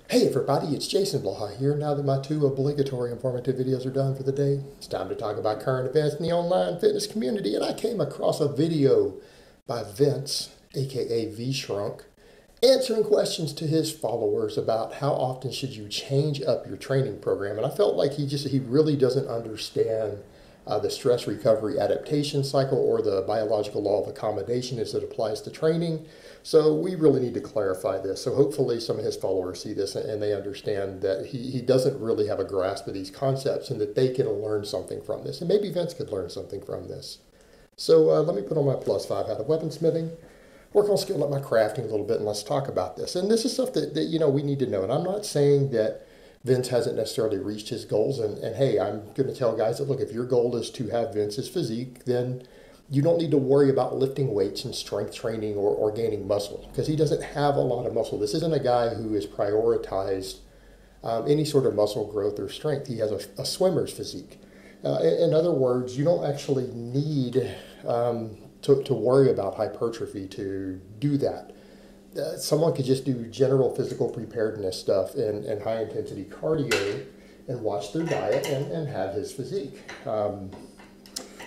Hey everybody, it's Jason Blaha here. Now that my two obligatory informative videos are done for the day, it's time to talk about current events in the online fitness community. And I came across a video by Vince, aka V-Shrunk, answering questions to his followers about how often should you change up your training program. And I felt like he really doesn't understand the stress recovery adaptation cycle or the biological law of accommodation as it applies to training. So we really need to clarify this. So hopefully some of his followers see this and they understand that he doesn't really have a grasp of these concepts and that they can learn something from this. And maybe Vince could learn something from this. So let me put on my +5 hat of weaponsmithing, work on skill at my crafting a little bit, and let's talk about this. And this is stuff that we need to know. And I'm not saying that Vince hasn't necessarily reached his goals. And hey, I'm going to tell guys that, look, if your goal is to have Vince's physique, then you don't need to worry about lifting weights and strength training or gaining muscle because he doesn't have a lot of muscle. This isn't a guy who has prioritized any sort of muscle growth or strength. He has a swimmer's physique. In other words, you don't actually need to worry about hypertrophy to do that. Someone could just do general physical preparedness stuff and high intensity cardio and watch their diet and have his physique.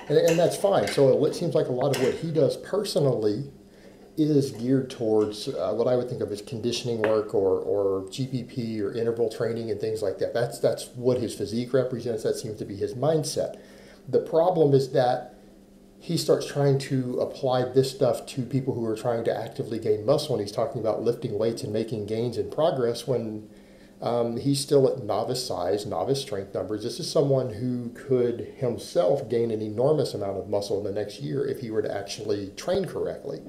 And that's fine. So it seems like a lot of what he does personally is geared towards what I would think of as conditioning work or GPP or interval training and things like that. That's what his physique represents. That seems to be his mindset. The problem is that he starts trying to apply this stuff to people who are trying to actively gain muscle, and he's talking about lifting weights and making gains in progress when he's still at novice size, novice strength numbers. This is someone who could himself gain an enormous amount of muscle in the next year if he were to actually train correctly,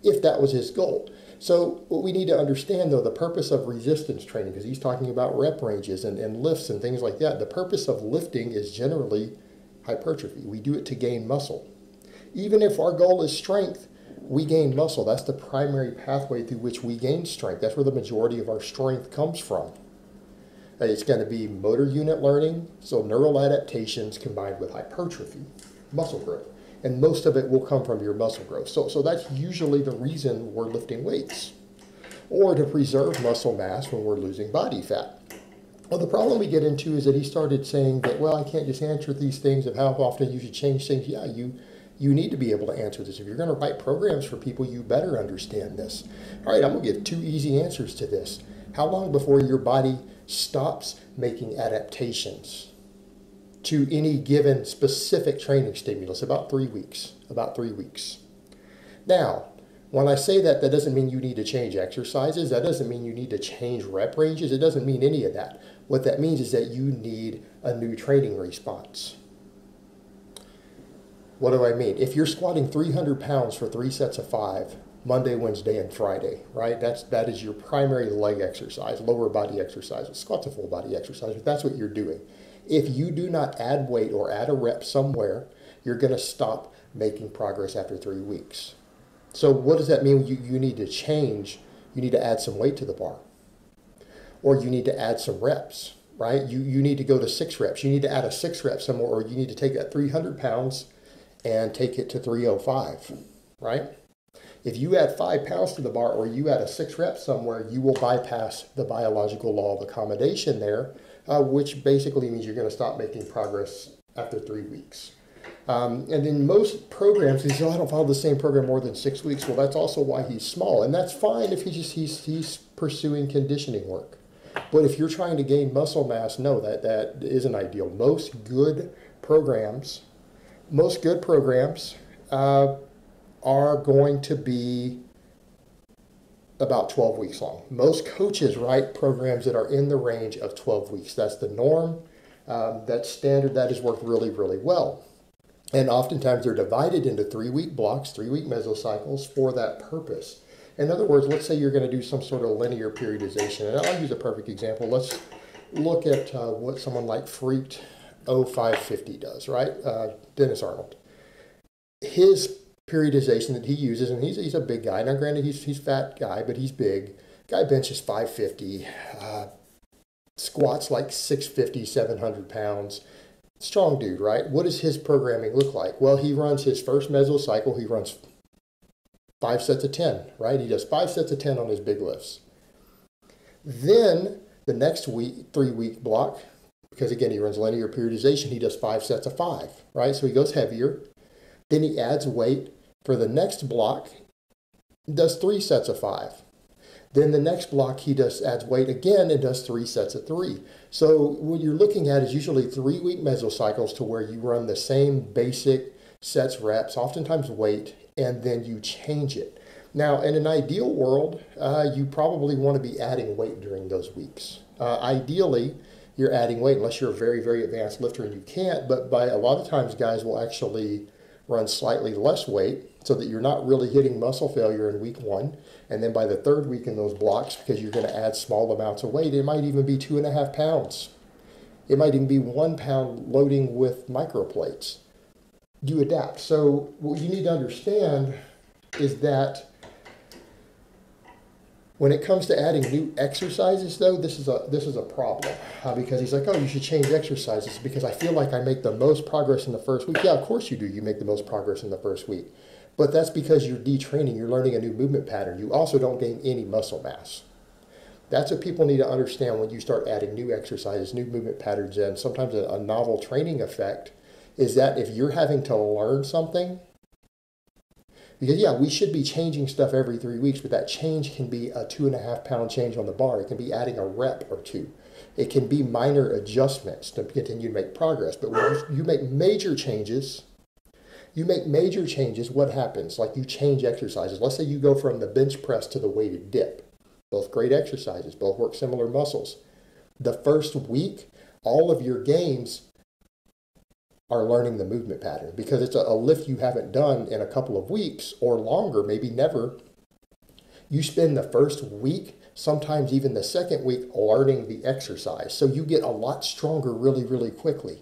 if that was his goal. So what we need to understand, though, the purpose of resistance training, because he's talking about rep ranges and lifts and things like that, the purpose of lifting is generally hypertrophy. We do it to gain muscle. Even if our goal is strength, we gain muscle. That's the primary pathway through which we gain strength. That's where the majority of our strength comes from. It's going to be motor unit learning, so neural adaptations combined with hypertrophy, muscle growth. And most of it will come from your muscle growth. So that's usually the reason we're lifting weights, or to preserve muscle mass when we're losing body fat. Well, the problem we get into is that he started saying that, well, I can't just answer these things of how often you should change things. Yeah, you need to be able to answer this. If you're going to write programs for people, you better understand this. All right, I'm going to give 2 easy answers to this. How long before your body stops making adaptations to any given specific training stimulus? About 3 weeks. About 3 weeks. Now, when I say that, that doesn't mean you need to change exercises. That doesn't mean you need to change rep ranges. It doesn't mean any of that. What that means is that you need a new training response. What do I mean? If you're squatting 300 pounds for 3 sets of 5, Monday, Wednesday, and Friday, right? That is your primary leg exercise, lower body exercise. Squat's a full body exercise, but that's what you're doing. If you do not add weight or add a rep somewhere, you're going to stop making progress after 3 weeks. So what does that mean? You need to change. You need to add some weight to the bar. Or you need to add some reps, right? You need to go to 6 reps. You need to add a 6 rep somewhere, or you need to take that 300 pounds and take it to 305, right? If you add 5 pounds to the bar or you add a 6 reps somewhere, you will bypass the biological law of accommodation there, which basically means you're going to stop making progress after 3 weeks. And in most programs, he says, oh, I don't follow the same program more than 6 weeks. Well, that's also why he's small. And that's fine if he's pursuing conditioning work. But if you're trying to gain muscle mass, no, that isn't ideal. Most good programs are going to be about 12 weeks long. Most coaches write programs that are in the range of 12 weeks. That's the norm. That's standard. That has worked really, really well. And oftentimes they're divided into 3-week blocks, 3-week mesocycles for that purpose. In other words, let's say you're going to do some sort of linear periodization. And I'll use a perfect example. Let's look at what someone like Freaked 0550 does, right? Dennis Arnold. His periodization that he uses, and he's a big guy. Now, granted, he's a fat guy, but he's big. Guy benches 550, squats like 650, 700 pounds. Strong dude, right? What does his programming look like? Well, he runs his first mesocycle. He runs 5 sets of 10, right? He does 5 sets of 10 on his big lifts. Then The next week, 3-week block, because again, he runs linear periodization, he does 5 sets of 5, right? So he goes heavier. Then he adds weight for the next block, does 3 sets of 5. Then the next block, he adds weight again and does 3 sets of 3. So what you're looking at is usually 3-week mesocycles to where you run the same basic sets, reps, oftentimes weight, and then you change it. Now, in an ideal world, you probably want to be adding weight during those weeks. Ideally, you're adding weight unless you're a very, very advanced lifter and you can't, but by a lot of times guys will actually run slightly less weight so that you're not really hitting muscle failure in week 1. And then by the 3rd week in those blocks, because you're going to add small amounts of weight, it might even be 2.5 pounds. It might even be 1 pound loading with microplates. You adapt. So what you need to understand is that when it comes to adding new exercises, though, this is a problem because he's like, oh, you should change exercises because I feel like I make the most progress in the first week. Yeah, of course you do. You make the most progress in the first week. But that's because you're detraining. You're learning a new movement pattern. You also don't gain any muscle mass. That's what people need to understand when you start adding new exercises, new movement patterns in. Sometimes a novel training effect is that if you're having to learn something, because yeah, we should be changing stuff every 3 weeks, but that change can be a 2.5 pound change on the bar. It can be adding a rep or 2. It can be minor adjustments to continue to make progress. But when you make major changes, what happens? Like you change exercises. Let's say you go from the bench press to the weighted dip. Both great exercises, both work similar muscles. The first week, all of your gains are learning the movement pattern because it's a lift you haven't done in a couple of weeks or longer, maybe never. You spend the first week, sometimes even the second week, learning the exercise. So you get a lot stronger really, really quickly.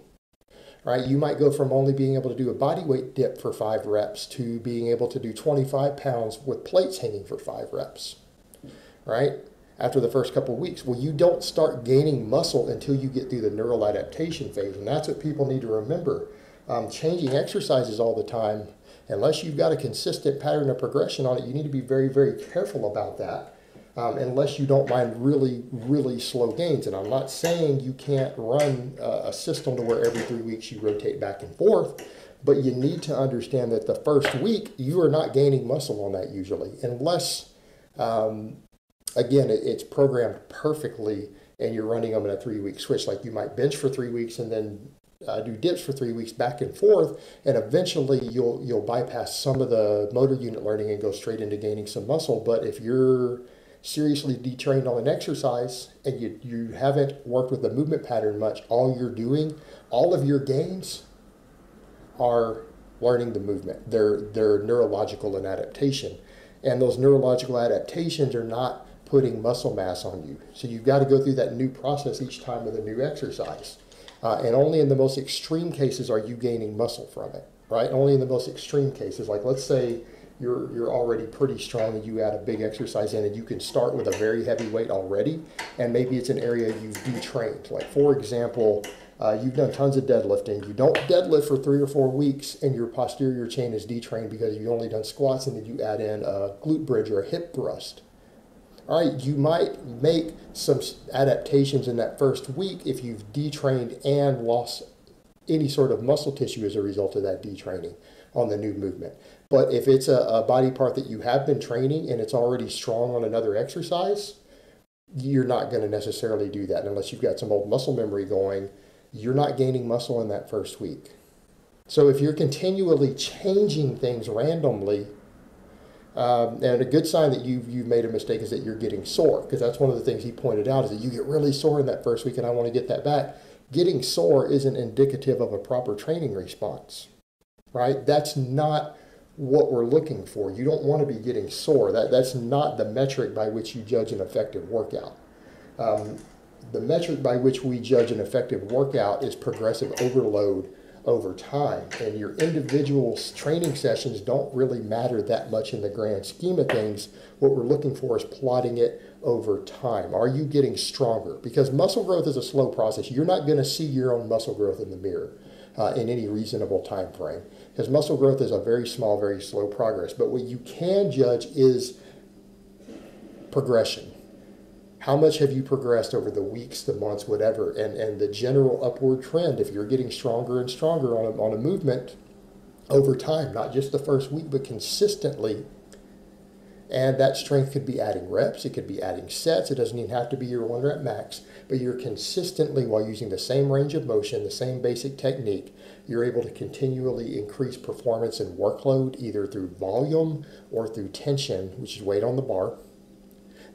Right? You might go from only being able to do a body weight dip for 5 reps to being able to do 25 pounds with plates hanging for 5 reps. Right? After the first couple of weeks. Well, you don't start gaining muscle until you get through the neural adaptation phase. And that's what people need to remember. Changing exercises all the time, unless you've got a consistent pattern of progression on it, you need to be very, very careful about that. Unless you don't mind really, really slow gains. And I'm not saying you can't run a system to where every 3 weeks you rotate back and forth, but you need to understand that the first week you are not gaining muscle on that usually, unless, again, it's programmed perfectly and you're running them in a 3-week switch. Like you might bench for 3 weeks and then do dips for 3 weeks back and forth, and eventually you'll bypass some of the motor unit learning and go straight into gaining some muscle. But if you're seriously detrained on an exercise and you haven't worked with the movement pattern much, all you're doing, all of your gains are learning the movement. They're neurological and adaptation. And those neurological adaptations are not putting muscle mass on you. So you've got to go through that new process each time with a new exercise. And only in the most extreme cases are you gaining muscle from it, right? Only in the most extreme cases. Like let's say you're already pretty strong and you add a big exercise in and you can start with a very heavy weight already, and maybe it's an area you've detrained. Like for example, you've done tons of deadlifting. You don't deadlift for 3 or 4 weeks and your posterior chain is detrained because you've only done squats, and then you add in a glute bridge or a hip thrust. All right, you might make some adaptations in that first week if you've detrained and lost any sort of muscle tissue as a result of that detraining on the new movement. But if it's a body part that you have been training and it's already strong on another exercise, you're not going to necessarily do that unless you've got some old muscle memory going. You're not gaining muscle in that first week. So if you're continually changing things randomly, and a good sign that you've made a mistake is that you're getting sore, because that's one of the things he pointed out is that you get really sore in that first week, and I want to get that back. Getting sore isn't indicative of a proper training response, right? That's not what we're looking for. You don't want to be getting sore. That's not the metric by which you judge an effective workout. The metric by which we judge an effective workout is progressive overload over time, and your individual training sessions don't really matter that much in the grand scheme of things. What we're looking for is plotting it over time. Are you getting stronger? Because muscle growth is a slow process. You're not going to see your own muscle growth in the mirror in any reasonable time frame, because muscle growth is a very small, very slow progress. But what you can judge is progression. How much have you progressed over the weeks, the months, whatever, and the general upward trend, if you're getting stronger and stronger on a movement over time, not just the first week, but consistently. And that strength could be adding reps, it could be adding sets, it doesn't even have to be your 1 rep max, but you're consistently, while using the same range of motion, the same basic technique, you're able to continually increase performance and workload either through volume or through tension, which is weight on the bar.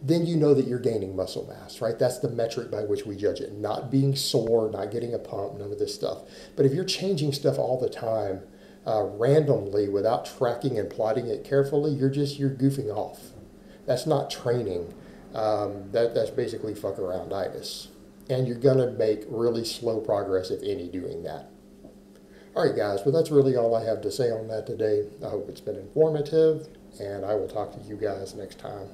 Then you know that you're gaining muscle mass, right? That's the metric by which we judge it. Not being sore, not getting a pump, none of this stuff. But if you're changing stuff all the time, randomly, without tracking and plotting it carefully, you're goofing off. That's not training. That's basically fuck arounditis. And you're gonna make really slow progress, if any, doing that. All right, guys, well, that's really all I have to say on that today. I hope it's been informative, and I will talk to you guys next time.